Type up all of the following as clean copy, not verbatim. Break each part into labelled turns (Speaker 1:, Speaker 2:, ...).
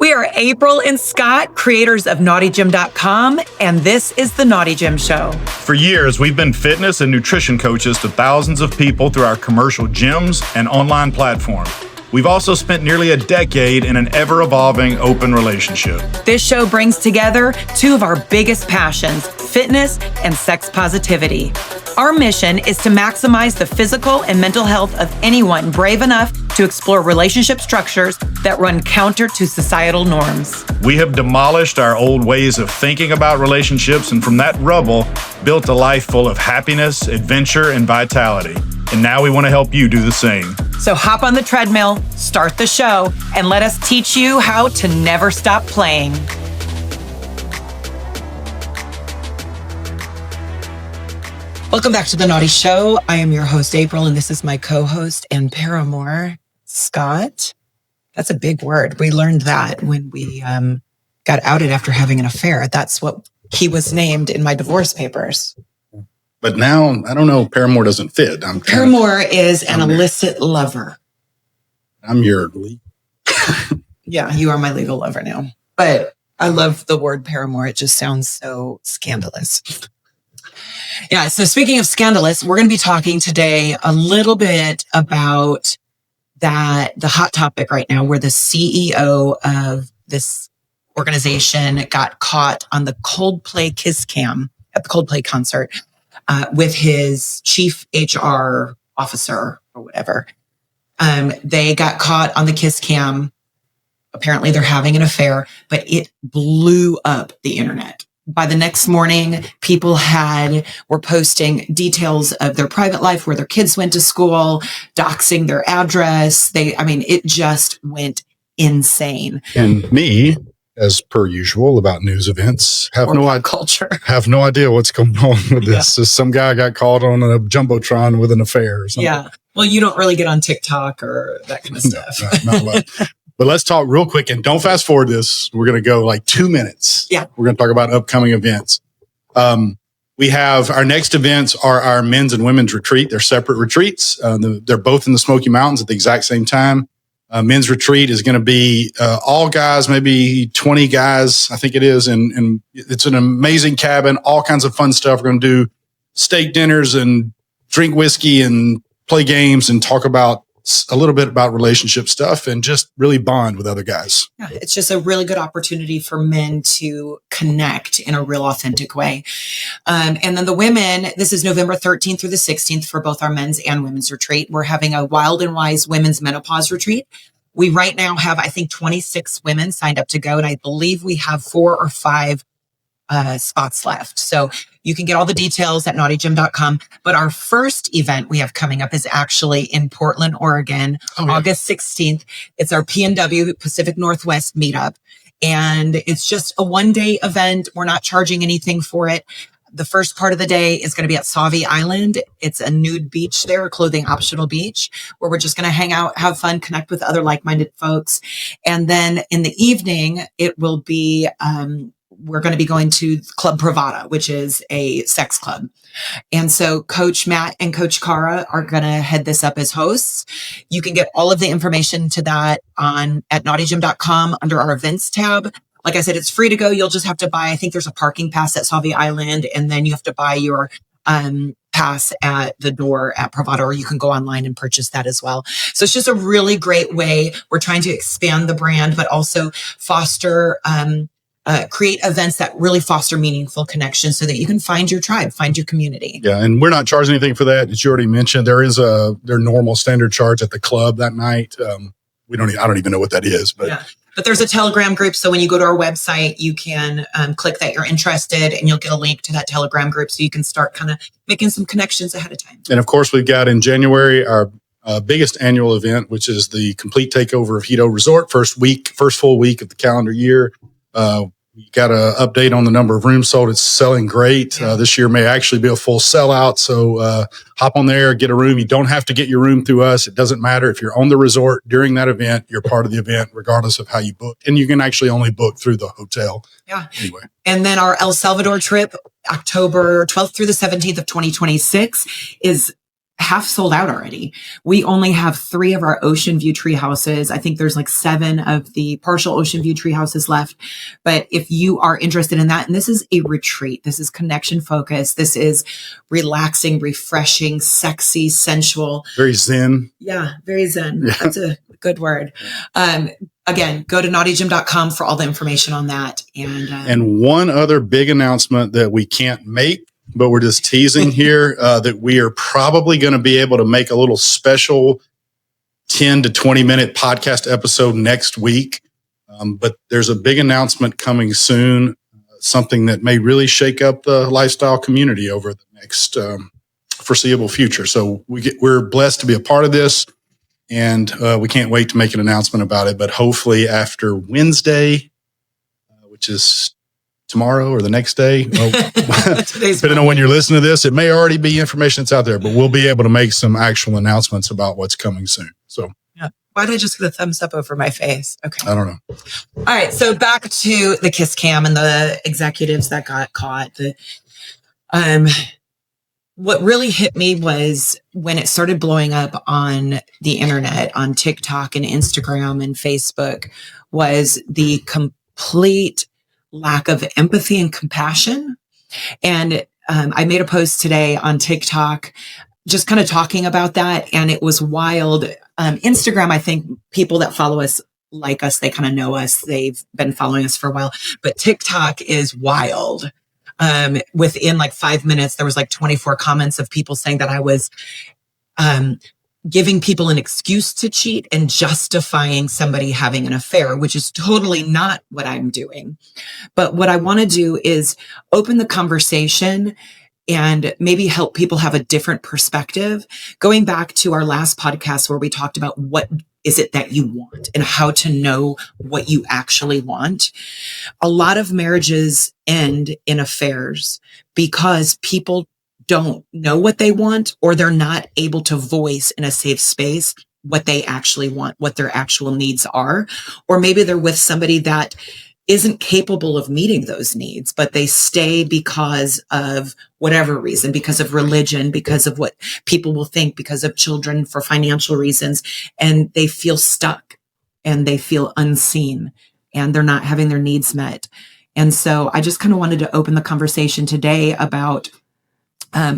Speaker 1: We are April and Scott, creators of naughtygym.com, and this is the Naughty Gym Show.
Speaker 2: For years, we've been fitness and nutrition coaches to thousands of people through our commercial gyms and online platform. We've also spent nearly a decade in an ever-evolving open relationship.
Speaker 1: This show brings together two of our biggest passions, fitness and sex positivity. Our mission is to maximize the physical and mental health of anyone brave enough to explore relationship structures that run counter to societal norms.
Speaker 2: We have demolished our old ways of thinking about relationships, and from that rubble, built a life full of happiness, adventure, and vitality. And now we want to help you do the same.
Speaker 1: So hop on the treadmill, start the show, and let us teach you how to never stop playing. Welcome back to the Naughty Show. I am your host, April, and this is my co-host and paramour, Scott. That's a big word. We learned that when we got outed after having an affair. That's what he was named in my divorce papers.
Speaker 3: But now, I don't know, paramour doesn't fit.
Speaker 1: Paramour is an illicit lover.
Speaker 3: I'm your legal.
Speaker 1: Yeah, you are my legal lover now. But I love the word paramour. It just sounds so scandalous. Yeah, so speaking of scandalous, we're going to be talking today a little bit about the hot topic right now where the CEO of this organization got caught on the Coldplay kiss cam at the Coldplay concert with his chief HR officer or whatever. They got caught on the kiss cam. Apparently they're having an affair, but it blew up the internet. By the next morning, people were posting details of their private life, where their kids went to school, doxing their address. It just went insane.
Speaker 3: And me, as per usual, about news events, have no idea what's going on with this. Yeah. Some guy got caught on a jumbotron with an affair or something.
Speaker 1: Yeah. Well, you don't really get on TikTok or that kind of stuff.
Speaker 3: No, not a lot. But let's talk real quick, and don't fast forward this. We're going to go like 2 minutes.
Speaker 1: Yeah.
Speaker 3: We're going to talk about upcoming events. We have our next events are our men's and women's retreat. They're separate retreats. They're both in the Smoky Mountains at the exact same time. Men's retreat is going to be all guys, maybe 20 guys, I think it is. And it's an amazing cabin, all kinds of fun stuff. We're going to do steak dinners and drink whiskey and play games and talk about a little bit about relationship stuff and just really bond with other guys.
Speaker 1: Yeah, it's just a really good opportunity for men to connect in a real authentic way. And then the women, this is November 13th through the 16th for both our men's and women's retreat. We're having a Wild and Wise women's menopause retreat. We right now have, I think, 26 women signed up to go. And I believe we have 4 or 5 spots left. So you can get all the details at naughtygym.com. But our first event we have coming up is actually in Portland, Oregon, August 16th. It's our PNW Pacific Northwest meetup. And it's just a one-day event. We're not charging anything for it. The first part of the day is going to be at Sauvie Island. It's a nude beach there, a clothing optional beach, where we're just going to hang out, have fun, connect with other like-minded folks. And then in the evening, it will be, we're going to be going to Club Pravada, which is a sex club. And so Coach Matt and Coach Cara are going to head this up as hosts. You can get all of the information to that at naughtygym.com under our events tab. Like I said, it's free to go. You'll just have to buy, I think there's a parking pass at Sauvie Island, and then you have to buy your pass at the door at Pravada, or you can go online and purchase that as well. So it's just a really great way. We're trying to expand the brand, but also foster, create events that really foster meaningful connections so that you can find your tribe, find your community.
Speaker 3: Yeah. And we're not charging anything for that. As you already mentioned, there is their normal standard charge at the club that night. I don't even know what that is, but.
Speaker 1: Yeah. But there's a Telegram group. So when you go to our website, you can click that you're interested and you'll get a link to that Telegram group so you can start kind of making some connections ahead of time.
Speaker 3: And of course, we've got in January our biggest annual event, which is the complete takeover of Hito Resort. First full week of the calendar year. We got an update on the number of rooms sold. It's selling great. This year may actually be a full sellout. So hop on there, get a room. You don't have to get your room through us. It doesn't matter. If you're on the resort during that event, you're part of the event, regardless of how you book. And you can actually only book through the hotel.
Speaker 1: Yeah.
Speaker 3: Anyway.
Speaker 1: And then our El Salvador trip, October 12th through the 17th of 2026, half sold out already. We only have 3 of our ocean view tree houses. I think there's like 7 of the partial ocean view tree houses left. But if you are interested in that, and this is a retreat, this is connection focused, this is relaxing, refreshing, sexy, sensual.
Speaker 3: Very zen.
Speaker 1: Yeah, very zen. Yeah. That's a good word. Again, go to naughtygym.com for all the information on that.
Speaker 3: And one other big announcement that we can't make, but we're just teasing here, that we are probably going to be able to make a little special 10 to 20 minute podcast episode next week. But there's a big announcement coming soon, something that may really shake up the lifestyle community over the next foreseeable future. So we're blessed to be a part of this, and we can't wait to make an announcement about it. But hopefully after Wednesday, which is tomorrow or the next day, depending on when you're listening to this, it may already be information that's out there, but we'll be able to make some actual announcements about what's coming soon. So,
Speaker 1: yeah. Why did I just get a thumbs up over my face? Okay.
Speaker 3: I don't know.
Speaker 1: All right. So back to the kiss cam and the executives that got caught. What really hit me was when it started blowing up on the internet, on TikTok and Instagram and Facebook, was the complete lack of empathy and compassion. And I made a post today on TikTok just kind of talking about that. And it was wild. Instagram, I think people that follow us like us, they kind of know us. They've been following us for a while. But TikTok is wild. Within like 5 minutes, there was like 24 comments of people saying that I was giving people an excuse to cheat and justifying somebody having an affair, which is totally not what I'm doing. But what I want to do is open the conversation and maybe help people have a different perspective. Going back to our last podcast where we talked about what is it that you want and how to know what you actually want. A lot of marriages end in affairs because people don't know what they want, or they're not able to voice in a safe space what they actually want, what their actual needs are. Or maybe they're with somebody that isn't capable of meeting those needs, but they stay because of whatever reason, because of religion, because of what people will think, because of children, for financial reasons. And they feel stuck and they feel unseen and they're not having their needs met. And so I just kind of wanted to open the conversation today about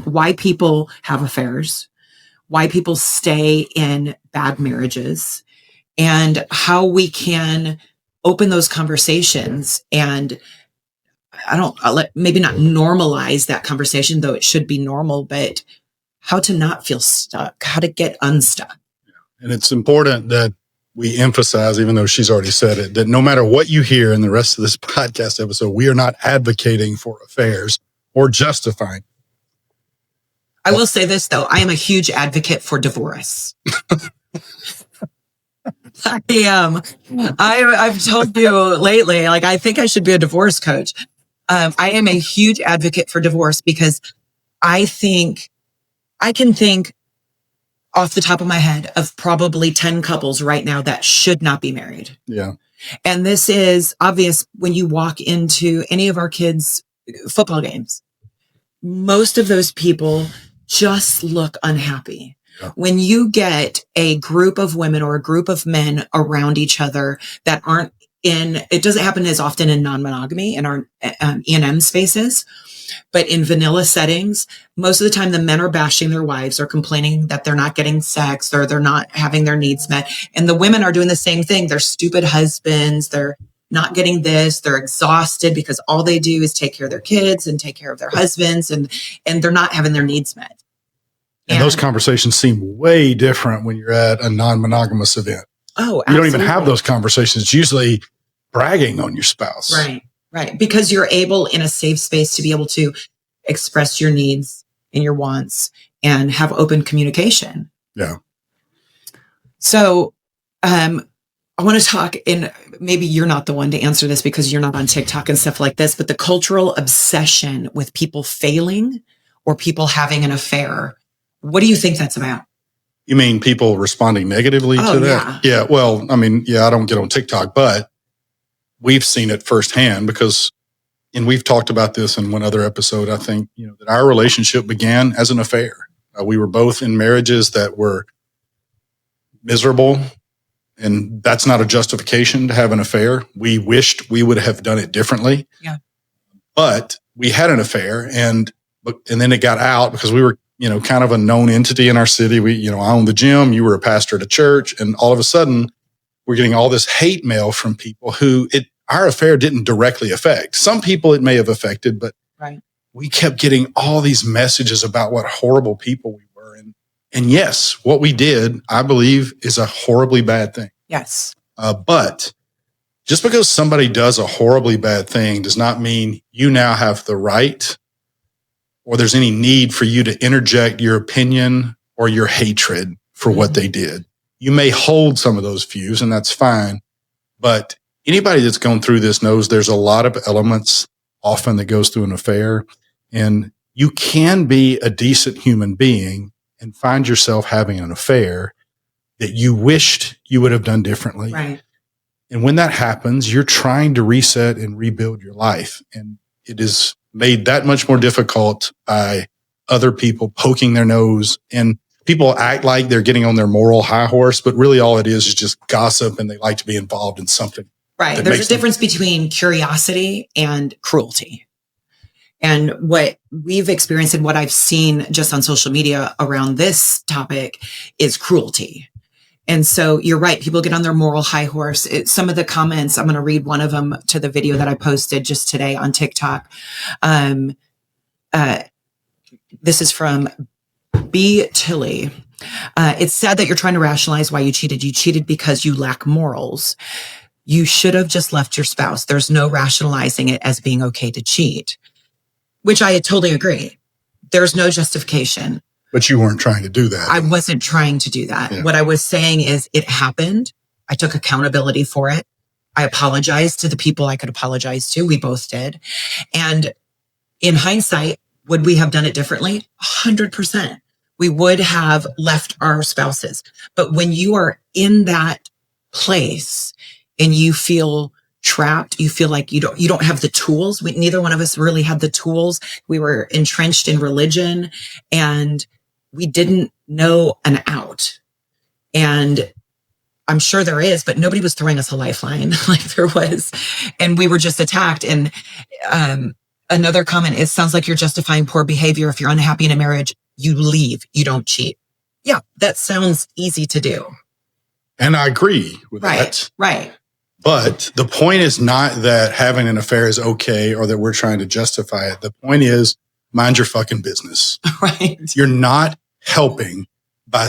Speaker 1: why people have affairs, why people stay in bad marriages, and how we can open those conversations and maybe not normalize that conversation, though it should be normal, but how to not feel stuck, how to get unstuck.
Speaker 3: And it's important that we emphasize, even though she's already said it, that no matter what you hear in the rest of this podcast episode, we are not advocating for affairs or justifying.
Speaker 1: I will say this, though. I am a huge advocate for divorce. I am. I've told you lately, like, I think I should be a divorce coach. I am a huge advocate for divorce because I can think off the top of my head of probably 10 couples right now that should not be married.
Speaker 3: Yeah.
Speaker 1: And this is obvious when you walk into any of our kids' football games. Most of those people just look unhappy. Yeah. When you get a group of women or a group of men around each other that aren't it doesn't happen as often in non-monogamy in our E&M spaces, but in vanilla settings, most of the time the men are bashing their wives or complaining that they're not getting sex or they're not having their needs met. And the women are doing the same thing. They're stupid husbands. They're not getting this. They're exhausted because all they do is take care of their kids and take care of their husbands, and they're not having their needs met.
Speaker 3: And those conversations seem way different when you're at a non-monogamous event.
Speaker 1: Oh, absolutely.
Speaker 3: You don't even have those conversations. It's usually bragging on your spouse.
Speaker 1: Right. Because you're able in a safe space to be able to express your needs and your wants and have open communication.
Speaker 3: Yeah.
Speaker 1: So, I want to talk, and maybe you're not the one to answer this because you're not on TikTok and stuff like this, but the cultural obsession with people failing or people having an affair. What do you think that's about?
Speaker 3: You mean people responding negatively to that? Yeah. Well, I mean, I don't get on TikTok, but we've seen it firsthand because, and we've talked about this in one other episode, I think, that our relationship began as an affair. We were both in marriages that were miserable, and that's not a justification to have an affair. We wished we would have done it differently.
Speaker 1: Yeah.
Speaker 3: But we had an affair, and then it got out because we were, kind of a known entity in our city. We, I owned the gym, you were a pastor at a church, and all of a sudden we're getting all this hate mail from people who our affair didn't directly affect. Some people it may have affected, but
Speaker 1: right.
Speaker 3: We kept getting all these messages about what horrible people we were. And yes, what we did, I believe, is a horribly bad thing.
Speaker 1: Yes.
Speaker 3: But just because somebody does a horribly bad thing does not mean you now have the right or there's any need for you to interject your opinion or your hatred for what they did. You may hold some of those views, and that's fine. But anybody that's gone through this knows there's a lot of elements often that goes through an affair. And you can be a decent human being and find yourself having an affair that you wished you would have done differently.
Speaker 1: Right.
Speaker 3: And when that happens, you're trying to reset and rebuild your life. And it is made that much more difficult by other people poking their nose. And people act like they're getting on their moral high horse, but really all it is just gossip, and they like to be involved in something.
Speaker 1: Right. There's a difference between curiosity and cruelty. And what we've experienced and what I've seen just on social media around this topic is cruelty. And so you're right. People get on their moral high horse. Some of the comments, I'm going to read one of them to the video that I posted just today on TikTok. This is from B. Tilly. It's sad that you're trying to rationalize why you cheated. You cheated because you lack morals. You should have just left your spouse. There's no rationalizing it as being okay to cheat, which I totally agree. There's no justification.
Speaker 3: But you weren't trying to do that.
Speaker 1: I wasn't trying to do that.
Speaker 3: Yeah.
Speaker 1: What I was saying is it happened. I took accountability for it. I apologized to the people I could apologize to. We both did. And in hindsight, would we have done it differently? 100%. We would have left our spouses. But when you are in that place and you feel trapped, you feel like you don't have the tools. Neither one of us really had the tools. We were entrenched in religion and we didn't know an out. And I'm sure there is, but nobody was throwing us a lifeline like there was. And we were just attacked. And another comment, it sounds like you're justifying poor behavior. If you're unhappy in a marriage, you leave, you don't cheat. Yeah, that sounds easy to do.
Speaker 3: And I agree with that.
Speaker 1: Right.
Speaker 3: But the point is not that having an affair is okay or that we're trying to justify it. The point is mind your fucking business.
Speaker 1: Right.
Speaker 3: You're not helping by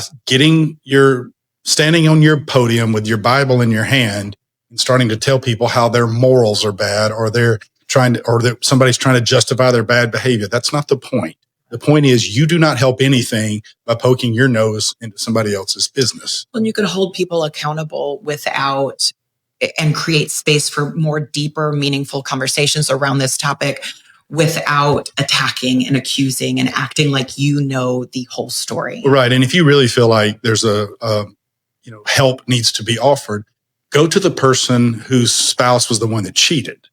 Speaker 3: standing on your podium with your Bible in your hand and starting to tell people how their morals are bad or that somebody's trying to justify their bad behavior. That's not the point. The point is you do not help anything by poking your nose into somebody else's business.
Speaker 1: Well, you could hold people accountable and create space for more deeper, meaningful conversations around this topic without attacking and accusing and acting like you know the whole story.
Speaker 3: Right. And if you really feel like there's help needs to be offered, go to the person whose spouse was the one that cheated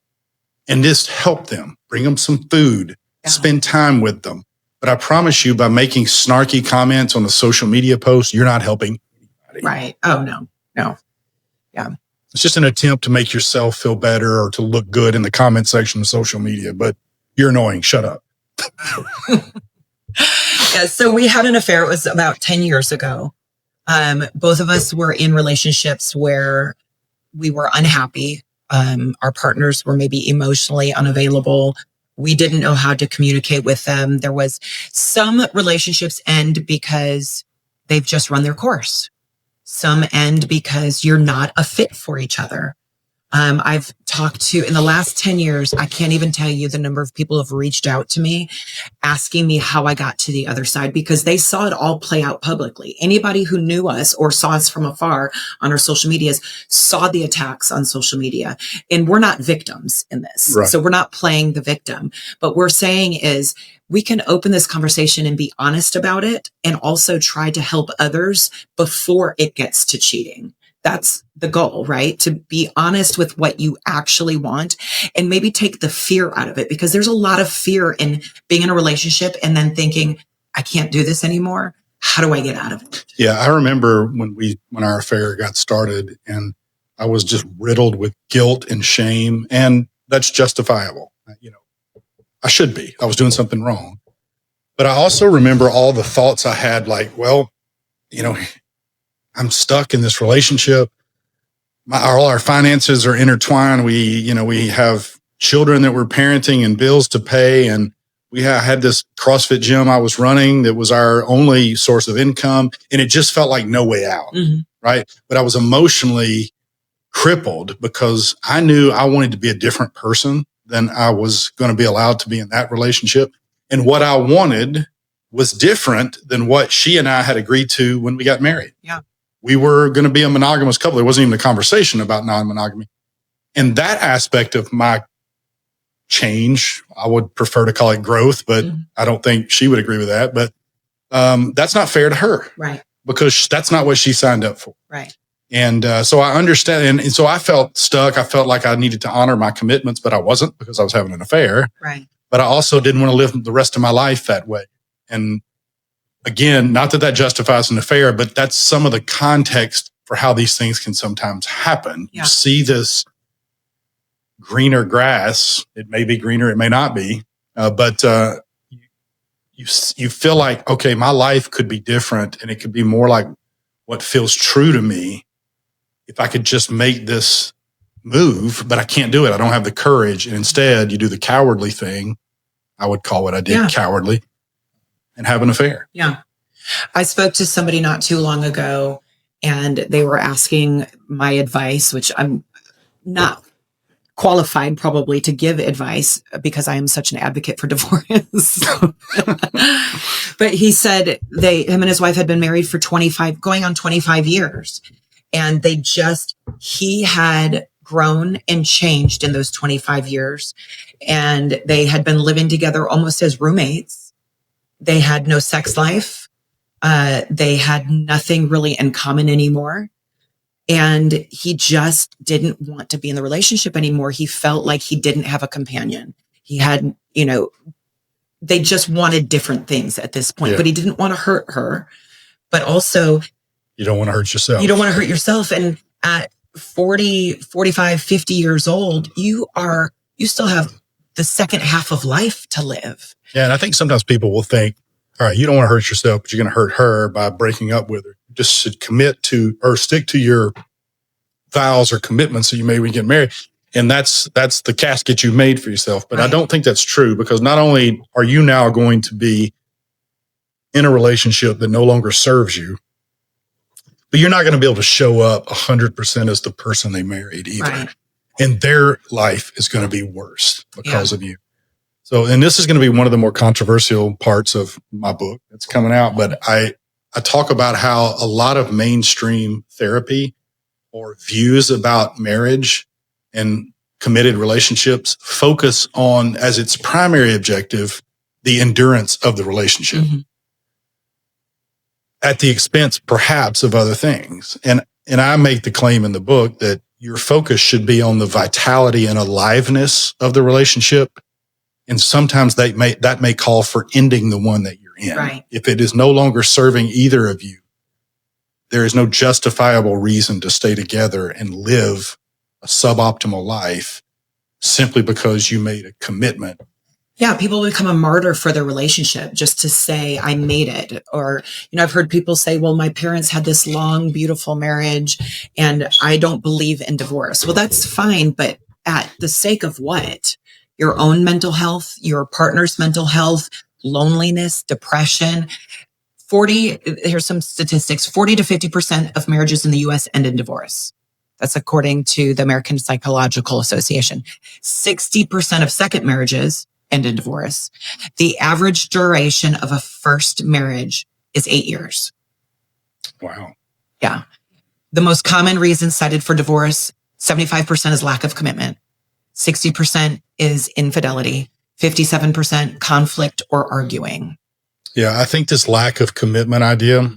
Speaker 3: and just help them, bring them some food, spend time with them. But I promise you, by making snarky comments on the social media post, you're not helping anybody.
Speaker 1: Right. Oh, no. Yeah.
Speaker 3: It's just an attempt to make yourself feel better or to look good in the comment section of social media, but you're annoying. Shut up.
Speaker 1: Yeah. So we had an affair. It was about 10 years ago. Both of us were in relationships where we were unhappy. Our partners were maybe emotionally unavailable. We didn't know how to communicate with them. There was some relationships end because they've just run their course. Some end because you're not a fit for each other. I've talked to, in the last 10 years, I can't even tell you the number of people who have reached out to me asking me how I got to the other side because they saw it all play out publicly. Anybody who knew us or saw us from afar on our social medias saw the attacks on social media. And we're not victims in this.
Speaker 3: Right.
Speaker 1: So we're not playing the victim. But we're saying is we can open this conversation and be honest about it and also try to help others before it gets to cheating. That's the goal, right? To be honest with what you actually want and maybe take the fear out of it because there's a lot of fear in being in a relationship and then thinking, I can't do this anymore. How do I get out of it?
Speaker 3: Yeah, I remember when our affair got started, and I was just riddled with guilt and shame, and that's justifiable. I should be. I was doing something wrong. But I also remember all the thoughts I had, like, well, I'm stuck in this relationship. All our finances are intertwined. We have children that we're parenting and bills to pay. And we had this CrossFit gym I was running that was our only source of income. And it just felt like no way out. Mm-hmm. Right. But I was emotionally crippled because I knew I wanted to be a different person than I was going to be allowed to be in that relationship. And what I wanted was different than what she and I had agreed to when we got married.
Speaker 1: Yeah.
Speaker 3: We were going to be a monogamous couple. There wasn't even a conversation about non-monogamy. And that aspect of my change, I would prefer to call it growth, but I don't think she would agree with that. But that's not fair to her.
Speaker 1: Right.
Speaker 3: Because that's not what she signed up for.
Speaker 1: Right.
Speaker 3: And so I understand. And so I felt stuck. I felt like I needed to honor my commitments, but I wasn't because I was having an affair.
Speaker 1: Right.
Speaker 3: But I also didn't want to live the rest of my life that way. And again, not that justifies an affair, but that's some of the context for how these things can sometimes happen. Yeah. You see this greener grass. It may be greener, it may not be. But you feel like, okay, my life could be different and it could be more like what feels true to me if I could just make this move, but I can't do it. I don't have the courage. And instead, you do the cowardly thing. I would call what I did cowardly, and have an affair.
Speaker 1: Yeah. I spoke to somebody not too long ago, and they were asking my advice, which I'm not qualified probably to give advice because I am such an advocate for divorce. But he said him and his wife had been married for going on 25 years. And he had grown and changed in those 25 years. And they had been living together almost as roommates. They had no sex life. They had nothing really in common anymore. And he just didn't want to be in the relationship anymore. He felt like he didn't have a companion. He had, they just wanted different things at this point, but he didn't want to hurt her. But also,
Speaker 3: you don't want to hurt yourself.
Speaker 1: You don't want to hurt yourself. And at 40, 45, 50 years old, you still have the second half of life to live.
Speaker 3: Yeah. And I think sometimes people will think, all right, you don't want to hurt yourself, but you're going to hurt her by breaking up with her. You just should commit to or stick to your vows or commitments that you made when you get married. And that's the casket you made for yourself. But right. I don't think that's true, because not only are you now going to be in a relationship that no longer serves you, but you're not going to be able to show up 100% as the person they married either. Right. And their life is going to be worse because of you. So, and this is going to be one of the more controversial parts of my book that's coming out. But I talk about how a lot of mainstream therapy or views about marriage and committed relationships focus on, as its primary objective, the endurance of the relationship. Mm-hmm. At the expense, perhaps, of other things. And I make the claim in the book that your focus should be on the vitality and aliveness of the relationship. And sometimes that may call for ending the one that you're in.
Speaker 1: Right.
Speaker 3: If it is no longer serving either of you, there is no justifiable reason to stay together and live a suboptimal life simply because you made a commitment.
Speaker 1: Yeah, people become a martyr for their relationship just to say, I made it. Or, I've heard people say, well, my parents had this long, beautiful marriage and I don't believe in divorce. Well, that's fine. But at the sake of what? Your own mental health, your partner's mental health, loneliness, depression. Here's some statistics, 40 to 50% of marriages in the US end in divorce. That's according to the American Psychological Association. 60% of second marriages end in divorce. The average duration of a first marriage is 8 years.
Speaker 3: Wow.
Speaker 1: Yeah. The most common reasons cited for divorce, 75% is lack of commitment. 60% is infidelity. 57% conflict or arguing.
Speaker 3: Yeah, I think this lack of commitment idea,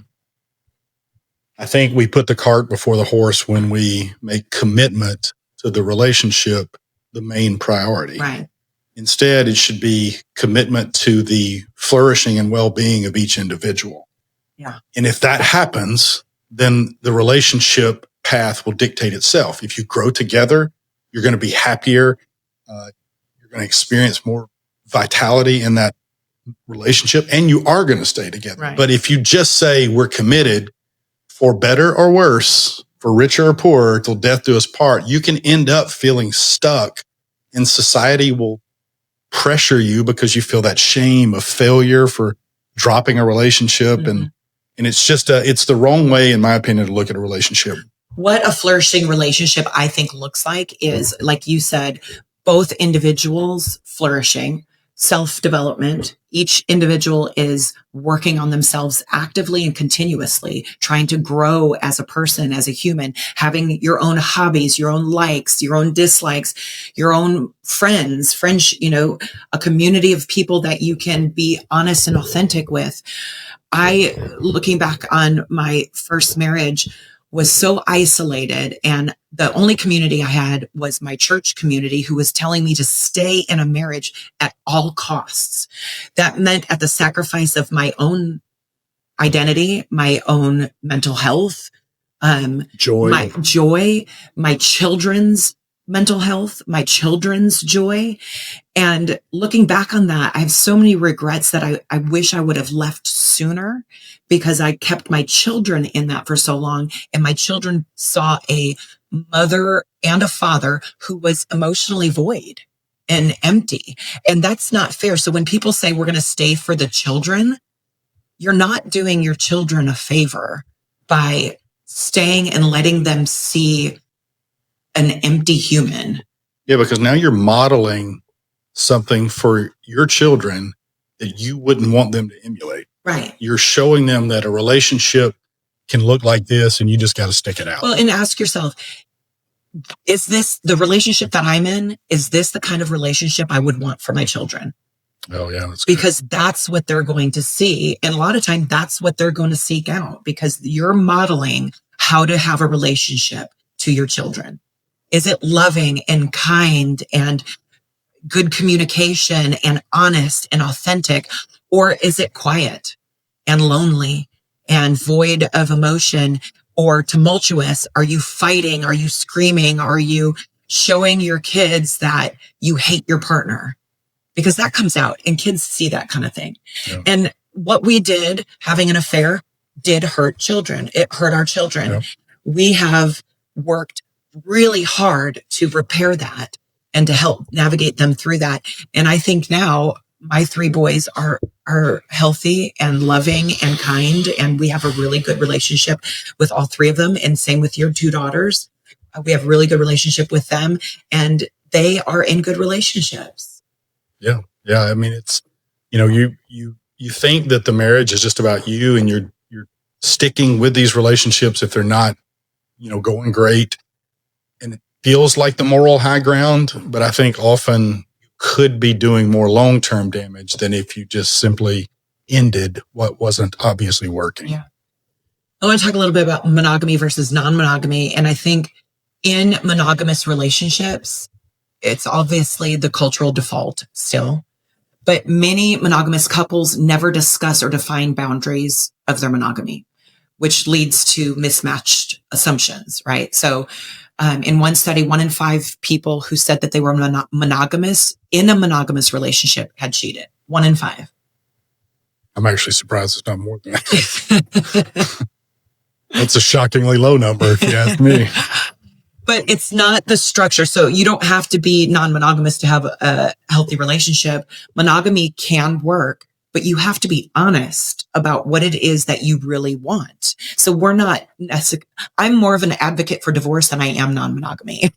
Speaker 3: I think we put the cart before the horse when we make commitment to the relationship the main priority.
Speaker 1: Right.
Speaker 3: Instead, it should be commitment to the flourishing and well-being of each individual.
Speaker 1: Yeah.
Speaker 3: And if that happens, then the relationship path will dictate itself. If you grow together, you're going to be happier. You're going to experience more vitality in that relationship, and you are going to stay together.
Speaker 1: Right.
Speaker 3: But if you just say we're committed for better or worse, for richer or poorer, till death do us part, you can end up feeling stuck, and society will pressure you because you feel that shame of failure for dropping a relationship.
Speaker 1: Mm-hmm.
Speaker 3: And it's just it's the wrong way, in my opinion, to look at a relationship.
Speaker 1: What a flourishing relationship, I think, looks like is, like you said, both individuals flourishing, self-development. Each individual is working on themselves actively and continuously, trying to grow as a person, as a human, having your own hobbies, your own likes, your own dislikes, your own friends, a community of people that you can be honest and authentic with. Looking back on my first marriage, was so isolated, and the only community I had was my church community, who was telling me to stay in a marriage at all costs. That meant at the sacrifice of my own identity, my own mental health,
Speaker 3: Joy,
Speaker 1: my children's mental health, my children's joy. And looking back on that, I have so many regrets that I wish I would have left sooner, because I kept my children in that for so long. And my children saw a mother and a father who was emotionally void and empty. And that's not fair. So when people say we're going to stay for the children, you're not doing your children a favor by staying and letting them see an empty human.
Speaker 3: Yeah, because now you're modeling something for your children that you wouldn't want them to emulate.
Speaker 1: Right.
Speaker 3: You're showing them that a relationship can look like this, and you just got to stick it out.
Speaker 1: Well, and ask yourself, is this the relationship that I'm in? Is this the kind of relationship I would want for my children?
Speaker 3: Oh, yeah.
Speaker 1: Because that's what they're going to see. And a lot of times that's what they're going to seek out, because you're modeling how to have a relationship to your children. Is it loving and kind and good communication and honest and authentic? Or is it quiet and lonely and void of emotion or tumultuous? Are you fighting? Are you screaming? Are you showing your kids that you hate your partner? Because that comes out, and kids see that kind of thing. Yeah. And what we did, having an affair, did hurt children. It hurt our children. Yeah. We have worked really hard to repair that and to help navigate them through that. And I think now my 3 boys are healthy and loving and kind, and we have a really good relationship with all 3 of them. And same with your 2 daughters. We have a really good relationship with them, and they are in good relationships.
Speaker 3: Yeah. Yeah. I mean, it's, you think that the marriage is just about you, and you're sticking with these relationships if they're not, going great. And it feels like the moral high ground, but I think often you could be doing more long-term damage than if you just simply ended what wasn't obviously working.
Speaker 1: Yeah. I want to talk a little bit about monogamy versus non-monogamy. And I think in monogamous relationships, it's obviously the cultural default still, but many monogamous couples never discuss or define boundaries of their monogamy, which leads to mismatched assumptions, right? So in one study, 1 in 5 people who said that they were monogamous in a monogamous relationship had cheated. 1 in 5.
Speaker 3: I'm actually surprised it's not more than that. That's a shockingly low number, if you ask me.
Speaker 1: But it's not the structure. So you don't have to be non-monogamous to have a healthy relationship. Monogamy can work, but you have to be honest about what it is that you really want. So I'm more of an advocate for divorce than I am non-monogamy.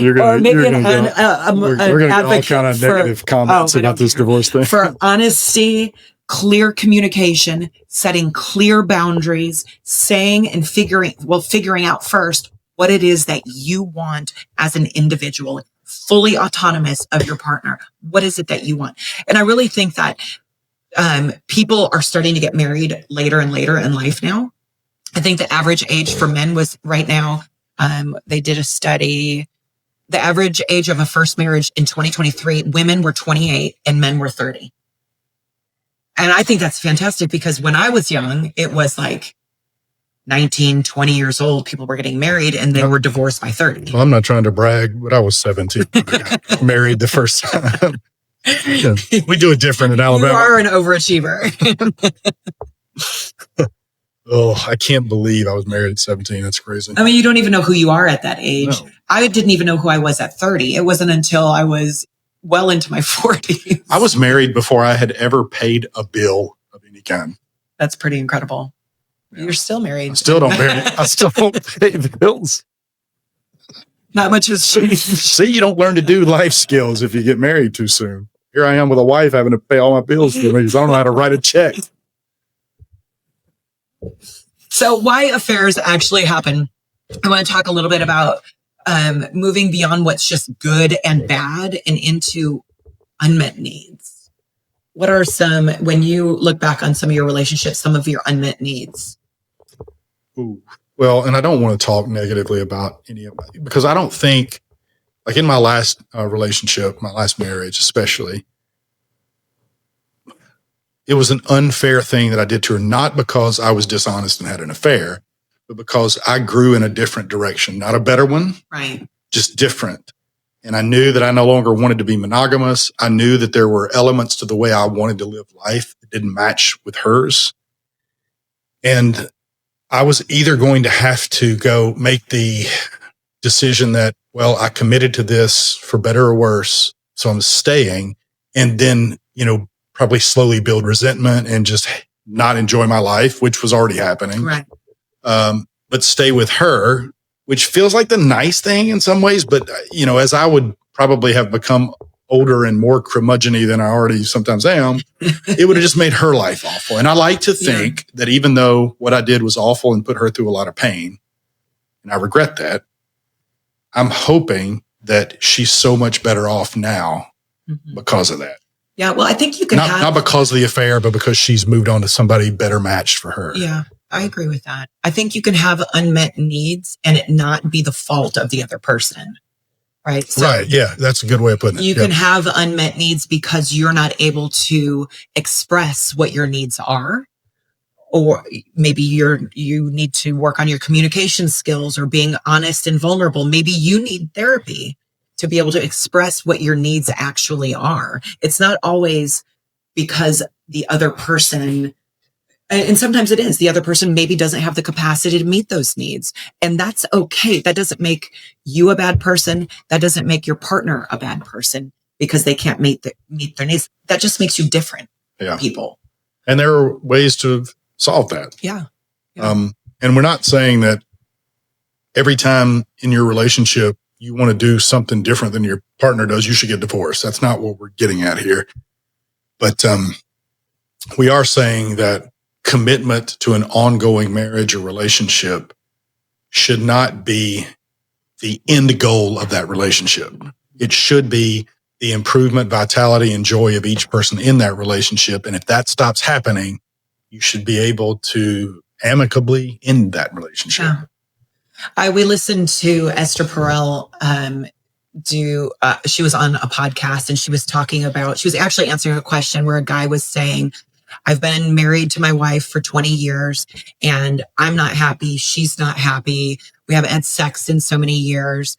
Speaker 3: We're going to get all kind of negative comments about this divorce thing.
Speaker 1: For honesty, clear communication, setting clear boundaries, saying and figuring out first what it is that you want as an individual, fully autonomous of your partner. What is it that you want? And I really think that people are starting to get married later and later in life now. I think the average age for men was right now, they did a study, the average age of a first marriage in 2023, women were 28 and men were 30. And I think that's fantastic because when I was young, it was like 19, 20 years old, people were getting married and they were divorced by 30.
Speaker 3: Well, I'm not trying to brag, but I was 17 when I got married the first time. Yeah, we do it different in Alabama.
Speaker 1: You are an overachiever.
Speaker 3: Oh, I can't believe I was married at 17. That's crazy.
Speaker 1: I mean, you don't even know who you are at that age.
Speaker 3: No.
Speaker 1: I didn't even know who I was at 30. It wasn't until I was well into my 40s.
Speaker 3: I was married before I had ever paid a bill of any kind.
Speaker 1: That's pretty incredible. Yeah. You're still married.
Speaker 3: I still don't pay bills.
Speaker 1: Not much has changed.
Speaker 3: See, you don't learn to do life skills if you get married too soon. Here I am with a wife having to pay all my bills for me because I don't know how to write a check.
Speaker 1: So why affairs actually happen. I want to talk a little bit about moving beyond what's just good and bad and into unmet needs. What are some, when you look back on some of your relationships, some of your unmet needs?
Speaker 3: Ooh. Well, and I don't want to talk negatively about any of it because I don't think, like in my last relationship, my last marriage especially, it was an unfair thing that I did to her, not because I was dishonest and had an affair, but because I grew in a different direction, not a better one,
Speaker 1: right?
Speaker 3: Just different. And I knew that I no longer wanted to be monogamous. I knew that there were elements to the way I wanted to live life that didn't match with hers. And I was either going to have to go make the decision that, well, I committed to this for better or worse, so I'm staying, and then, probably slowly build resentment and just not enjoy my life, which was already happening.
Speaker 1: Right.
Speaker 3: But stay with her, which feels like the nice thing in some ways. But, as I would probably have become older and more curmudgeon-y than I already sometimes am, it would have just made her life awful. And I like to think that even though what I did was awful and put her through a lot of pain, and I regret that, I'm hoping that she's so much better off now because of that.
Speaker 1: Yeah, well, I think you can
Speaker 3: not because of the affair, but because she's moved on to somebody better matched for her.
Speaker 1: Yeah, I agree with that. I think you can have unmet needs and it not be the fault of the other person, right? So
Speaker 3: right, yeah, that's a good way of putting it.
Speaker 1: You can have unmet needs because you're not able to express what your needs are, or maybe you need to work on your communication skills or being honest and vulnerable. Maybe you need therapy to be able to express what your needs actually are. It's not always because the other person, and sometimes it is, the other person maybe doesn't have the capacity to meet those needs. And that's okay. That doesn't make you a bad person. That doesn't make your partner a bad person because they can't meet their needs. That just makes you different people.
Speaker 3: And there are ways to solve that.
Speaker 1: Yeah.
Speaker 3: And we're not saying that every time in your relationship you want to do something different than your partner does, you should get divorced. That's not what we're getting at here. But we are saying that commitment to an ongoing marriage or relationship should not be the end goal of that relationship. It should be the improvement, vitality, and joy of each person in that relationship. And if that stops happening, you should be able to amicably end that relationship.
Speaker 1: Yeah. We listened to Esther Perel she was on a podcast and she was actually answering a question where a guy was saying, I've been married to my wife for 20 years and I'm not happy. She's not happy. We haven't had sex in so many years.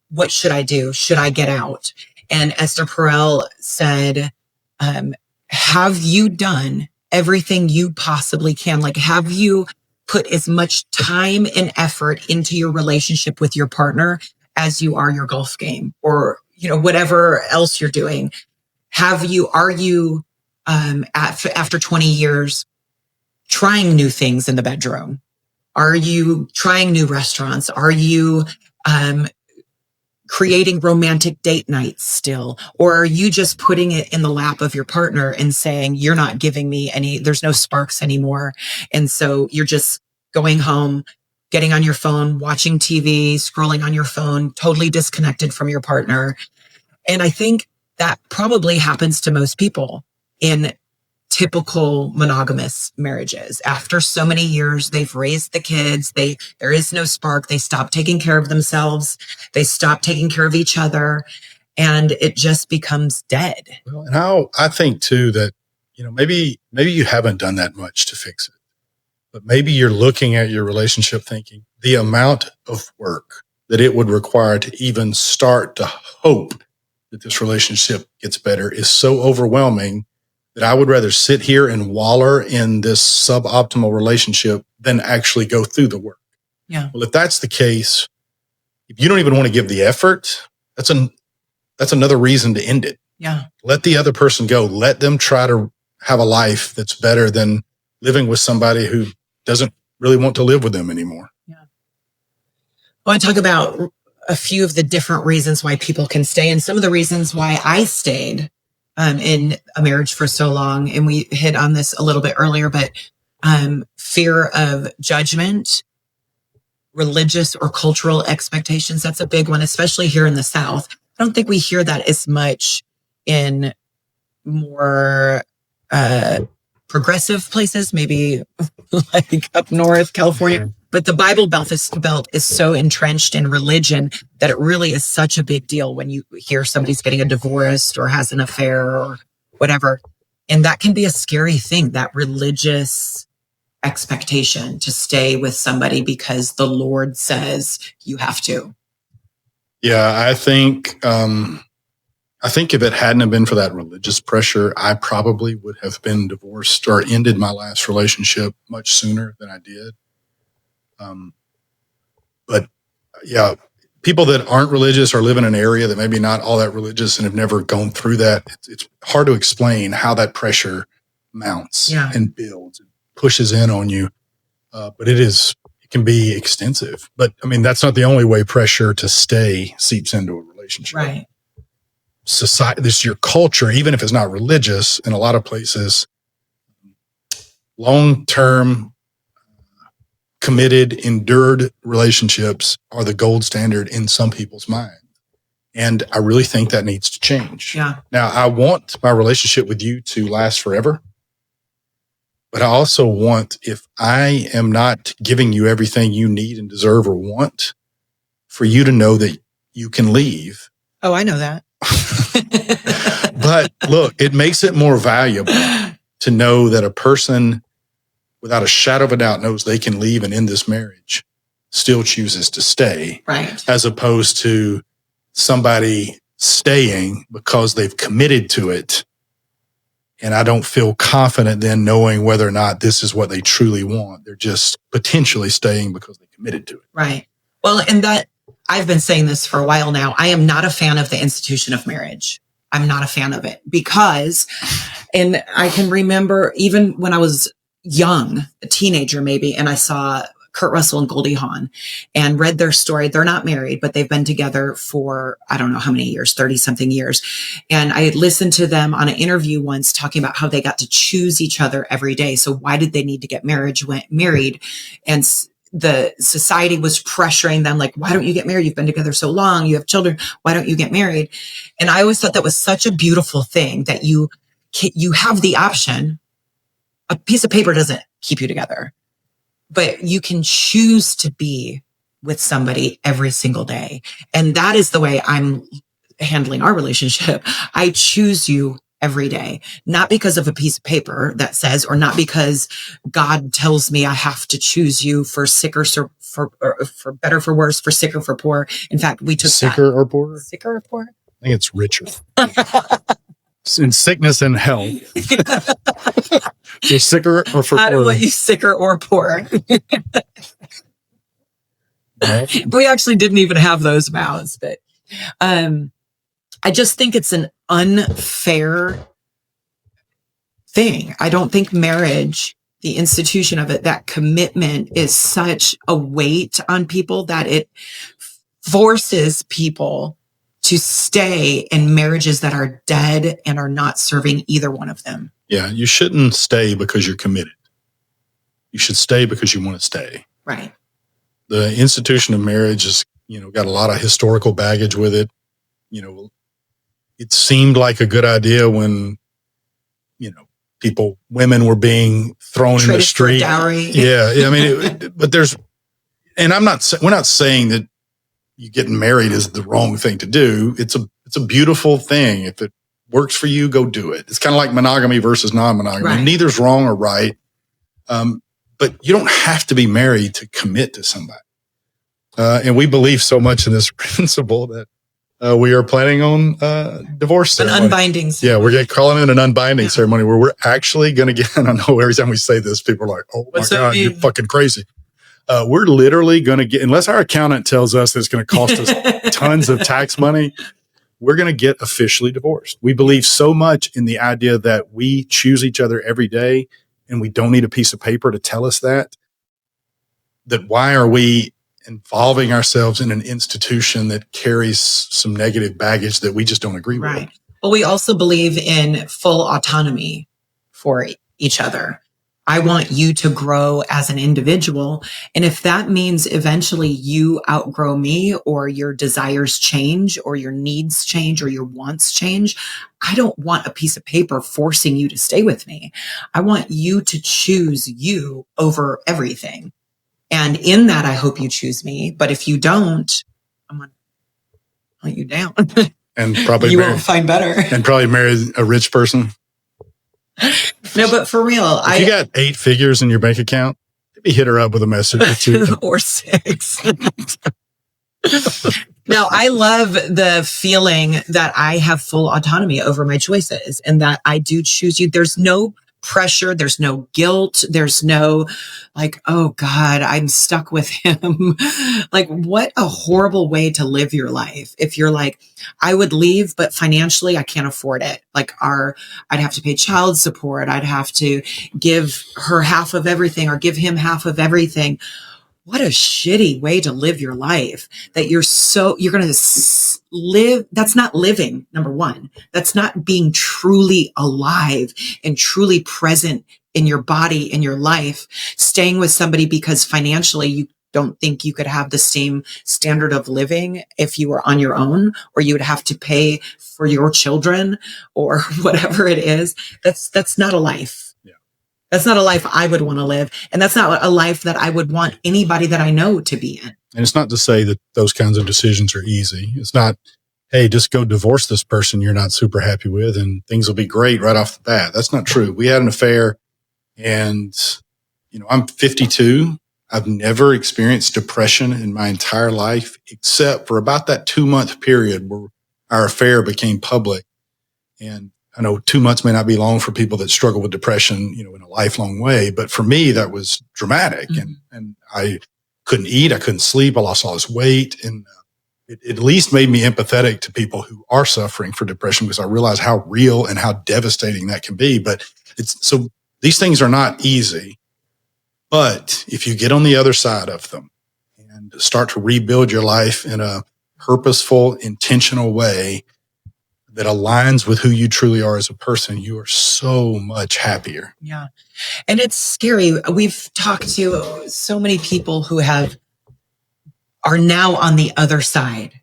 Speaker 1: What should I do? Should I get out? And Esther Perel said, have you done everything you possibly can? Like, have you put as much time and effort into your relationship with your partner as you are your golf game or, whatever else you're doing? Are you, after 20 years, trying new things in the bedroom? Are you trying new restaurants? Are you, creating romantic date nights still? Or are you just putting it in the lap of your partner and saying, you're not giving me there's no sparks anymore. And so you're just going home, getting on your phone, watching TV, scrolling on your phone, totally disconnected from your partner. And I think that probably happens to most people in typical monogamous marriages. After so many years, they've raised the kids. There is no spark. They stop taking care of themselves. They stop taking care of each other, and it just becomes dead.
Speaker 3: Well, and I think too that, maybe you haven't done that much to fix it, but maybe you're looking at your relationship thinking the amount of work that it would require to even start to hope that this relationship gets better is so overwhelming that I would rather sit here and waller in this suboptimal relationship than actually go through the work.
Speaker 1: Yeah.
Speaker 3: Well, if that's the case, if you don't even want to give the effort, that's another reason to end it.
Speaker 1: Yeah. Let
Speaker 3: the other person go. Let them try to have a life that's better than living with somebody who doesn't really want to live with them anymore.
Speaker 1: Yeah. I want to talk about a few of the different reasons why people can stay, and some of the reasons why I stayed in a marriage for so long. And we hit on this a little bit earlier, but fear of judgment, religious or cultural expectations. That's a big one, especially here in the South. I don't think we hear that as much in more progressive places, maybe like up north, California. But the Bible Belt is so entrenched in religion that it really is such a big deal when you hear somebody's getting a divorce or has an affair or whatever. And that can be a scary thing, that religious expectation to stay with somebody because the Lord says you have to.
Speaker 3: Yeah, I think if it hadn't have been for that religious pressure, I probably would have been divorced or ended my last relationship much sooner than I did. But yeah, people that aren't religious or live in an area that maybe not all that religious and have never gone through that, it's hard to explain how that pressure mounts and builds and pushes in on you. But it can be extensive. But I mean, that's not the only way pressure to stay seeps into a relationship.
Speaker 1: Right.
Speaker 3: Society, this is your culture, even if it's not religious, in a lot of places, long-term, committed, endured relationships are the gold standard in some people's mind. And I really think that needs to change.
Speaker 1: Yeah.
Speaker 3: Now, I want my relationship with you to last forever. But I also want, if I am not giving you everything you need and deserve or want, for you to know that you can leave.
Speaker 1: Oh, I know that.
Speaker 3: But look, it makes it more valuable to know that a person without a shadow of a doubt knows they can leave and end this marriage, still chooses to stay.
Speaker 1: Right.
Speaker 3: As opposed to somebody staying because they've committed to it. And I don't feel confident then knowing whether or not this is what they truly want. They're just potentially staying because they committed to it.
Speaker 1: Right. Well, and that I've been saying this for a while now. I am not a fan of the institution of marriage. I'm not a fan of it because, and I can remember even when I was young, a teenager maybe, and I saw Kurt Russell and Goldie Hawn and read their story. They're not married, but they've been together for, I don't know how many years, 30 something years. And I had listened to them on an interview once talking about how they got to choose each other every day. So why did they need to get married? And the society was pressuring them, like, why don't you get married? You've been together so long. You have children. Why don't you get married? And I always thought that was such a beautiful thing that you have the option. A piece of paper doesn't keep you together, but you can choose to be with somebody every single day. And that is the way I'm handling our relationship. I choose you every day, not because of a piece of paper that says, or not because God tells me I have to choose you for sick or for better, for worse, for sick or for poor. In fact, we took
Speaker 3: sicker or poorer.
Speaker 1: Sicker or poor?
Speaker 3: I think it's richer. In sickness and health. So sicker or for
Speaker 1: I
Speaker 3: poor?
Speaker 1: don't want you sicker or poor. We actually didn't even have those vows, but I just think it's an unfair thing. I don't think marriage, the institution of it, that commitment is such a weight on people that it forces people to stay in marriages that are dead and are not serving either one of them.
Speaker 3: Yeah, you shouldn't stay because you're committed. You should stay because you want to stay.
Speaker 1: Right.
Speaker 3: The institution of marriage has, got a lot of historical baggage with it. It seemed like a good idea when, women were being thrown in the street.
Speaker 1: Dowry.
Speaker 3: Yeah. I mean, but we're not saying that you getting married is the wrong thing to do. It's a beautiful thing. If it works for you, go do it. It's kind of like monogamy versus non-monogamy.
Speaker 1: Right.
Speaker 3: Neither's wrong or right. But you don't have to be married to commit to somebody. And we believe so much in this principle that we are planning on divorce ceremony.
Speaker 1: An unbinding
Speaker 3: ceremony. Yeah, we're calling it an unbinding ceremony where we're actually going to get, and I know every time we say this, people are like, oh my God, you're fucking crazy. We're literally going to get, unless our accountant tells us that it's going to cost us tons of tax money, we're going to get officially divorced. We believe so much in the idea that we choose each other every day and we don't need a piece of paper to tell us that why are we involving ourselves in an institution that carries some negative baggage that we just don't agree with.
Speaker 1: Right. Well, we also believe in full autonomy for each other. I want you to grow as an individual. And if that means eventually you outgrow me or your desires change or your needs change or your wants change, I don't want a piece of paper forcing you to stay with me. I want you to choose you over everything. And in that, I hope you choose me. But if you don't, I'm going to hunt you down.
Speaker 3: And probably
Speaker 1: you won't find better.
Speaker 3: And probably marry a rich person.
Speaker 1: No, but for real.
Speaker 3: If you got 8 figures in your bank account, maybe hit her up with a message or 2.
Speaker 1: Or 6. Now, I love the feeling that I have full autonomy over my choices and that I do choose you. There's no pressure. There's no guilt. There's no like, oh God, I'm stuck with him. Like, what a horrible way to live your life. If you're like, I would leave, but financially I can't afford it. Like I'd have to pay child support. I'd have to give her half of everything or give him half of everything. What a shitty way to live your life that you're going to live. That's not living. Number one, that's not being truly alive and truly present in your body, in your life, staying with somebody because financially you don't think you could have the same standard of living if you were on your own, or you would have to pay for your children or whatever it is. That's not a life. That's not a life I would want to live. And that's not a life that I would want anybody that I know to be in.
Speaker 3: And it's not to say that those kinds of decisions are easy. It's not, hey, just go divorce this person you're not super happy with and things will be great right off the bat. That's not true. We had an affair and, I'm 52. I've never experienced depression in my entire life, except for about that 2-month period where our affair became public. And I know 2 months may not be long for people that struggle with depression, in a lifelong way. But for me, that was dramatic. Mm-hmm. And I couldn't eat. I couldn't sleep. I lost all this weight. And it at least made me empathetic to people who are suffering for depression because I realized how real and how devastating that can be. But so these things are not easy. But if you get on the other side of them and start to rebuild your life in a purposeful, intentional way, that aligns with who you truly are as a person, you are so much happier.
Speaker 1: Yeah. And it's scary. We've talked to so many people who are now on the other side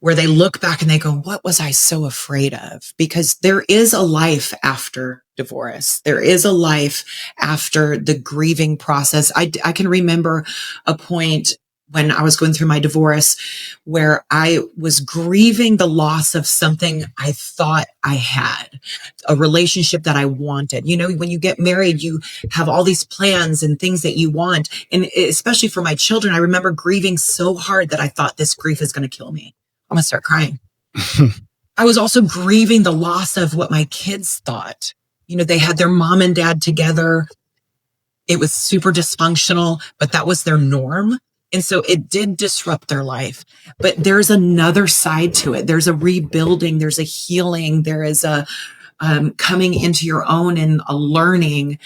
Speaker 1: where they look back and they go, what was I so afraid of? Because there is a life after divorce. There is a life after the grieving process. I can remember a point when I was going through my divorce where I was grieving the loss of something I thought I had, a relationship that I wanted. When you get married, you have all these plans and things that you want. And especially for my children, I remember grieving so hard that I thought this grief is going to kill me. I'm going to start crying. I was also grieving the loss of what my kids thought. They had their mom and dad together. It was super dysfunctional, but that was their norm. And so it did disrupt their life, but there's another side to it. There's a rebuilding, there's a healing, there is a coming into your own and a learning.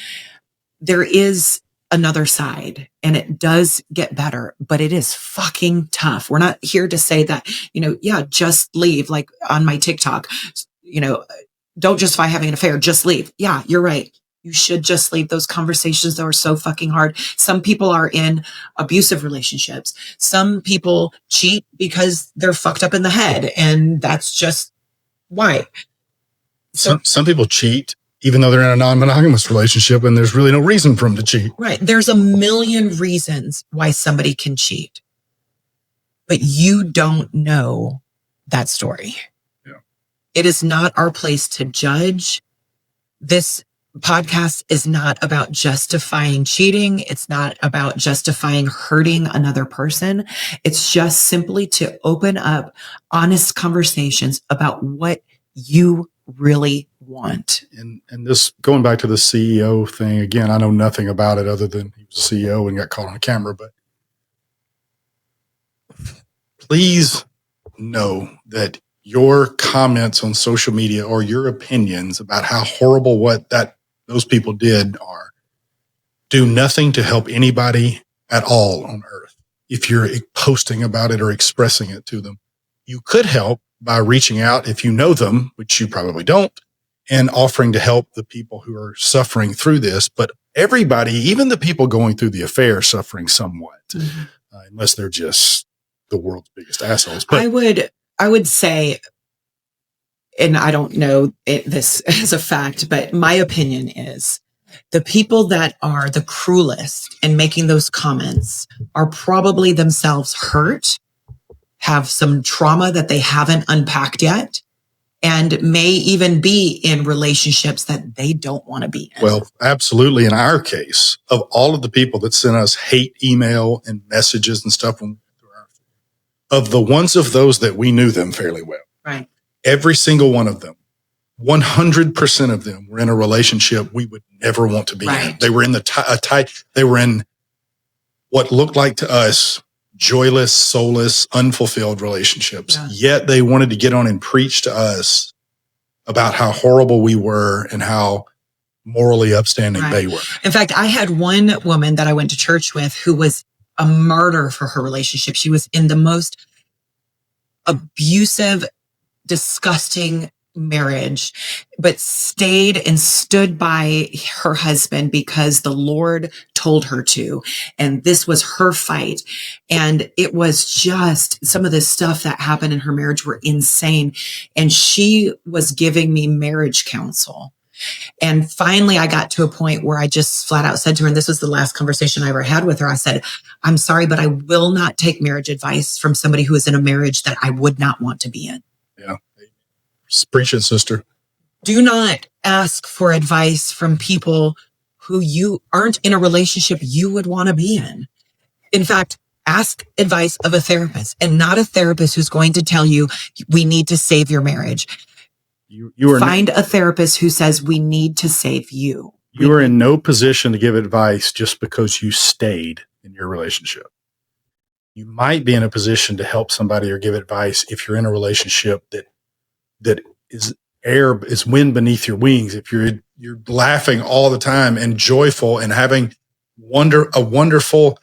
Speaker 1: There is another side and it does get better, but it is fucking tough. We're not here to say that, just leave, like on my TikTok, don't justify having an affair, just leave. Yeah, you're right. You should just leave those conversations that are so fucking hard. Some people are in abusive relationships. Some people cheat because they're fucked up in the head. And that's just why.
Speaker 3: Some people cheat even though they're in a non-monogamous relationship and there's really no reason for them to cheat.
Speaker 1: Right. There's a million reasons why somebody can cheat, but you don't know that story.
Speaker 3: Yeah.
Speaker 1: It is not our place to judge. This podcast is not about justifying cheating. It's not about justifying hurting another person. It's just simply to open up honest conversations about what you really want.
Speaker 3: And this, going back to the CEO thing, again, I know nothing about it other than he was a CEO and got caught on camera, but please know that your comments on social media or your opinions about how horrible those people did do nothing to help anybody at all on earth. If you're posting about it or expressing it to them, you could help by reaching out if you know them, which you probably don't, and offering to help the people who are suffering through this. But everybody, even the people going through the affair, suffering somewhat, unless they're just the world's biggest assholes. But
Speaker 1: I would say, and I don't know this as a fact, but my opinion is the people that are the cruelest in making those comments are probably themselves hurt, have some trauma that they haven't unpacked yet, and may even be in relationships that they don't want to be in.
Speaker 3: Well, absolutely. In our case, of all of the people that sent us hate email and messages and stuff, of the ones of those that we knew them fairly well,
Speaker 1: right?
Speaker 3: Every single one of them, 100% of them were in a relationship we would never want to be in. They were in they were in what looked like to us joyless, soulless, unfulfilled relationships. Yeah. Yet they wanted to get on and preach to us about how horrible we were and how morally upstanding they were.
Speaker 1: In fact, I had one woman that I went to church with who was a martyr for her relationship. She was in the most abusive, disgusting marriage, but stayed and stood by her husband because the Lord told her to. And this was her fight. And it was just some of the stuff that happened in her marriage were insane. And she was giving me marriage counsel. And finally, I got to a point where I just flat out said to her, and this was the last conversation I ever had with her, I said, I'm sorry, but I will not take marriage advice from somebody who is in a marriage that I would not want to be in.
Speaker 3: Yeah. Preach it, sister.
Speaker 1: Do not ask for advice from people who you aren't in a relationship you would want to be in. In fact, ask advice of a therapist, and not a therapist who's going to tell you we need to save your marriage. Find a therapist who says we need to save you.
Speaker 3: You are in no position to give advice just because you stayed in your relationship. You might be in a position to help somebody or give advice if you're in a relationship that is wind beneath your wings. If you're laughing all the time and joyful and having a wonderful,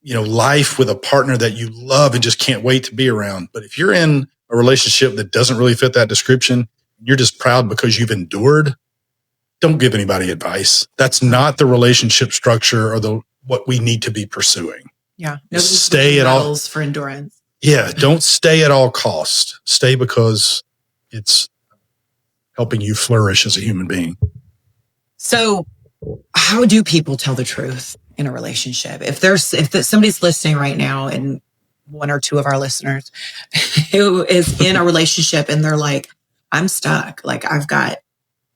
Speaker 3: life with a partner that you love and just can't wait to be around. But if you're in a relationship that doesn't really fit that description, you're just proud because you've endured, don't give anybody advice. That's not the relationship structure or what we need to be pursuing.
Speaker 1: Yeah.
Speaker 3: Stay at all
Speaker 1: for endurance.
Speaker 3: Yeah. Don't stay at all costs. Stay because it's helping you flourish as a human being.
Speaker 1: So how do people tell the truth in a relationship? If somebody's listening right now, and one or two of our listeners who is in a relationship and they're like, I'm stuck. Like, I've got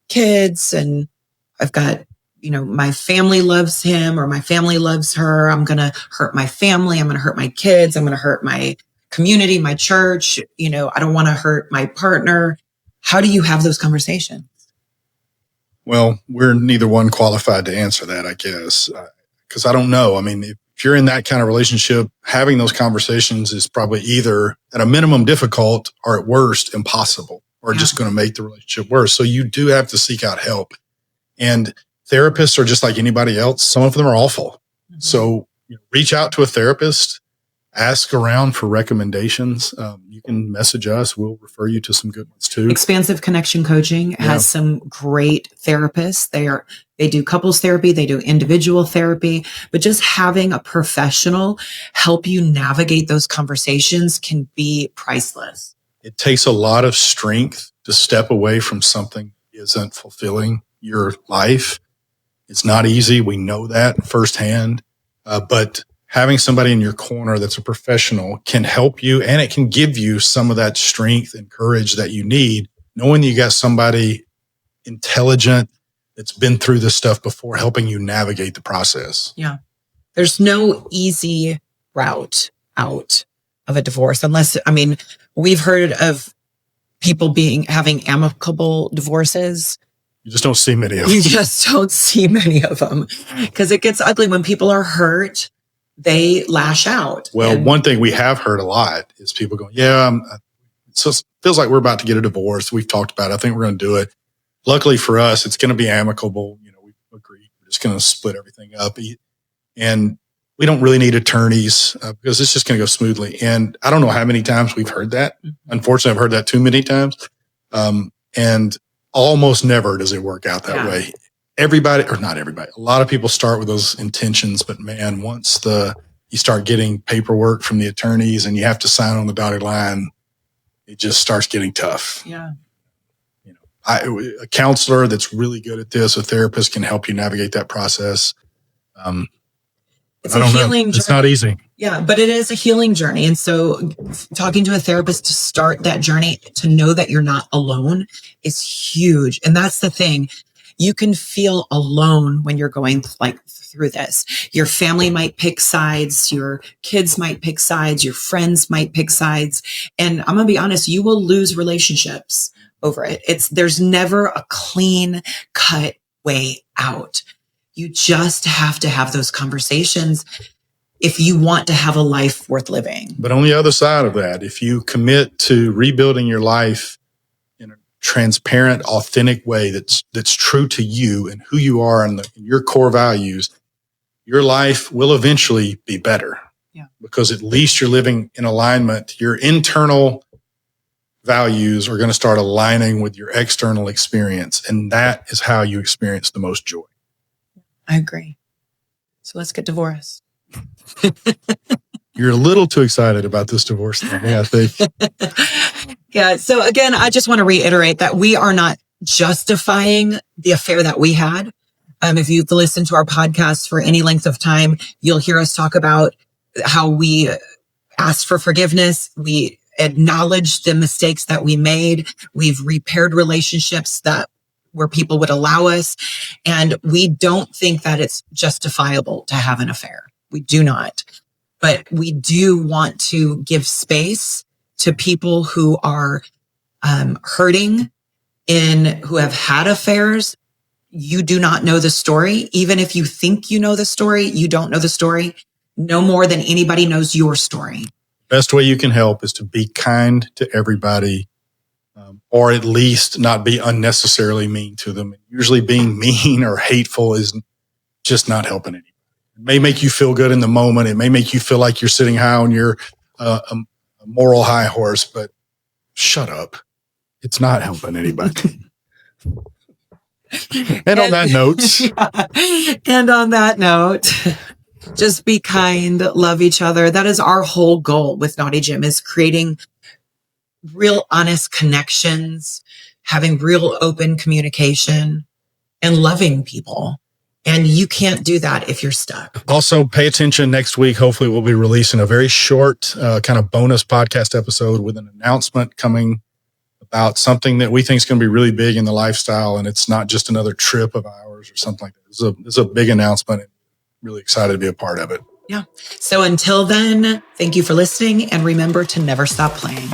Speaker 1: kids and I've got, my family loves him or my family loves her. I'm going to hurt my family. I'm going to hurt my kids. I'm going to hurt my community, my church. I don't want to hurt my partner. How do you have those conversations?
Speaker 3: Well, we're neither one qualified to answer that, I guess, because I don't know. I mean, if you're in that kind of relationship, having those conversations is probably either at a minimum difficult or at worst impossible, or just going to make the relationship worse. So you do have to seek out help. And therapists are just like anybody else. Some of them are awful. Mm-hmm. So reach out to a therapist, ask around for recommendations. You can message us. We'll refer you to some good ones too.
Speaker 1: Expansive Connection Coaching has some great therapists. They do couples therapy. They do individual therapy, but just having a professional help you navigate those conversations can be priceless.
Speaker 3: It takes a lot of strength to step away from something that isn't fulfilling your life. It's not easy. We know that firsthand. But having somebody in your corner that's a professional can help you, and it can give you some of that strength and courage that you need, knowing you got somebody intelligent that's been through this stuff before helping you navigate the process.
Speaker 1: Yeah. There's no easy route out of a divorce unless, we've heard of people having amicable divorces.
Speaker 3: You just don't see many of them.
Speaker 1: You just don't see many of them because it gets ugly when people are hurt. They lash out.
Speaker 3: Well, one thing we have heard a lot is people going, so it feels like we're about to get a divorce. We've talked about it. I think we're going to do it. Luckily for us, it's going to be amicable. We've agreed. We're just going to split everything up. And we don't really need attorneys because it's just going to go smoothly. And I don't know how many times we've heard that. Unfortunately, I've heard that too many times. And almost never does it work out that way. Everybody, or not everybody, a lot of people start with those intentions, but man, once you start getting paperwork from the attorneys and you have to sign on the dotted line, it just starts getting tough.
Speaker 1: Yeah.
Speaker 3: A counselor that's really good at this, a therapist can help you navigate that process.
Speaker 1: It's a healing journey.
Speaker 3: It's not easy.
Speaker 1: Yeah, but it is a healing journey. And so talking to a therapist to start that journey, to know that you're not alone is huge. And that's the thing. You can feel alone when you're going through this. Your family might pick sides. Your kids might pick sides. Your friends might pick sides. And I'm going to be honest, you will lose relationships over it. There's never a clean cut way out. You just have to have those conversations if you want to have a life worth living.
Speaker 3: But on the other side of that, if you commit to rebuilding your life in a transparent, authentic way that's true to you and who you are and your core values, your life will eventually be better.
Speaker 1: Yeah.
Speaker 3: Because at least you're living in alignment. Your internal values are going to start aligning with your external experience. And that is how you experience the most joy.
Speaker 1: I agree. So let's get divorced.
Speaker 3: You're a little too excited about this divorce thing, I think.
Speaker 1: Yeah. So again, I just want to reiterate that we are not justifying the affair that we had. If you've listened to our podcast for any length of time, you'll hear us talk about how we asked for forgiveness. We acknowledged the mistakes that we made. We've repaired relationships where people would allow us. And we don't think that it's justifiable to have an affair. We do not. But we do want to give space to people who are hurting who have had affairs. You do not know the story. Even if you think you know the story, you don't know the story. No more than anybody knows your story.
Speaker 3: Best way you can help is to be kind to everybody. Or at least not be unnecessarily mean to them. Usually being mean or hateful is just not helping anybody. It may make you feel good in the moment. It may make you feel like you're sitting high on your a moral high horse, but shut up. It's not helping anybody. And on that note.
Speaker 1: Yeah. And on that note, just be kind, love each other. That is our whole goal with Naughty Gym, is creating real honest connections, having real open communication, and loving people. And you can't do that if you're stuck.
Speaker 3: Also, pay attention next week. Hopefully we'll be releasing a very short kind of bonus podcast episode with an announcement coming about something that we think is going to be really big in the lifestyle. And it's not just another trip of ours or something like that. It's a big announcement. And really excited to be a part of it.
Speaker 1: Yeah. So until then, thank you for listening, and remember to never stop playing.